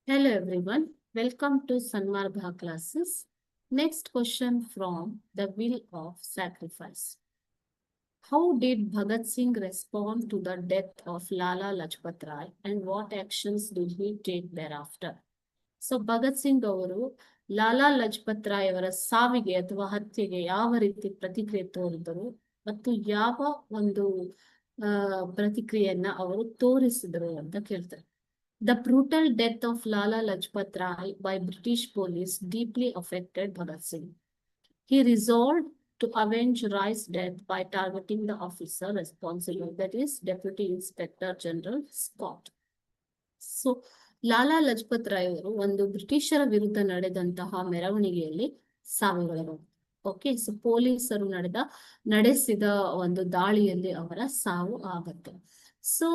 Hello everyone, welcome to Sanmarbha classes. Next question from The Will of Sacrifice. How did Bhagat Singh respond to the death of Lala Lajpat Rai and what actions did he take thereafter? So Bhagat Singh ಅವರು ಲಾಲಾ ಲಜಪತ್ ರಾಯ್ ಅವರ ಸಾವಿಗೆ ಅಥವಾ ಹತ್ಯೆಗೆ ಯಾವ ರೀತಿ ಪ್ರತಿಕ್ರಿಯೆ ತೋರಿದರು ಮತ್ತು ಯಾವ ಒಂದು ಪ್ರತಿಕ್ರಿಯೆಯನ್ನ ಅವರು ತೋರಿಸಿದರು ಅಂತ ಕೇಳ್ತಾರೆ. The brutal death of Lala Lajpat Rai by British police deeply affected Bhagat Singh. He resolved to avenge Rai's death by targeting the officer responsible, that is, Deputy Inspector General Scott. So Lala Lajpat Rai ಅವರು ಒಂದು ಬ್ರಿಟಿಷರ ವಿರುದ್ಧ ನಡೆದಂತಹ ಮೆರವಣಿಗೆಯಲ್ಲಿ ಸಾವಿಗಳೆರು. Okay, so ಪೊಲೀಸರು ನಡೆಸಿದ ಒಂದು ದಾಳಿಯಲ್ಲಿ ಅವರ ಸಾವು ಆಗತ್ತೆ. ಸೊ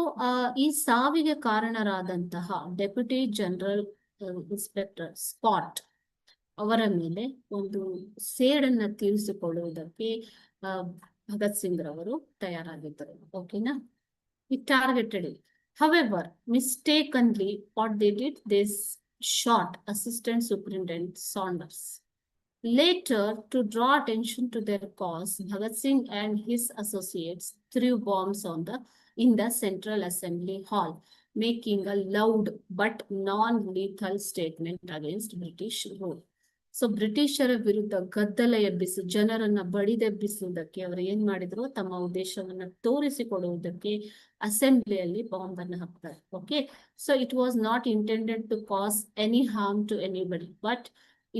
ಈ ಸಾವಿಗೆ ಕಾರಣರಾದಂತಹ ಡೆಪ್ಯೂಟಿ ಜನರಲ್ ಇನ್ಸ್ಪೆಕ್ಟರ್ ಸ್ಕಾಟ್ ಅವರ ಮೇಲೆ ಒಂದು ಸೇಡನ್ನ ತೀರಿಸಿಕೊಳ್ಳುವುದಕ್ಕೆ ಭಗತ್ ಸಿಂಗ್ ರವರು ತಯಾರಾಗಿದ್ದರು. ಓಕೆನಾ? He targeted it. However, mistakenly, what they did, they shot Assistant Superintendent Saunders. Later, to draw attention to their cause, Bhagat Singh and his associates threw bombs in the Central Assembly Hall, making a loud but non-lethal statement against British rule. So ಬ್ರಿಟಿಷರ ವಿರುದ್ಧ ಗದ್ದಲ ಎಬ್ಬಿಸಿ ಜನರನ್ನ ಬಡಿದೆಬ್ಬಿಸುವುದಕ್ಕೆ ಅವರು ಏನ್ ಮಾಡಿದ್ರು, ತಮ್ಮ ಉದ್ದೇಶವನ್ನ ತೋರಿಸಿಕೊಡುವುದಕ್ಕೆ ಅಸೆಂಬ್ಲಿಯಲ್ಲಿ bomb ಅನ್ನು ಹಾಕ್ತಾರೆ. Okay, so it was not intended to cause any harm to anybody, but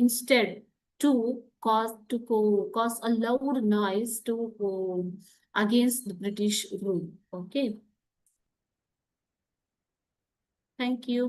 instead to cause a loud noise against the British rule. Okay. Thank you.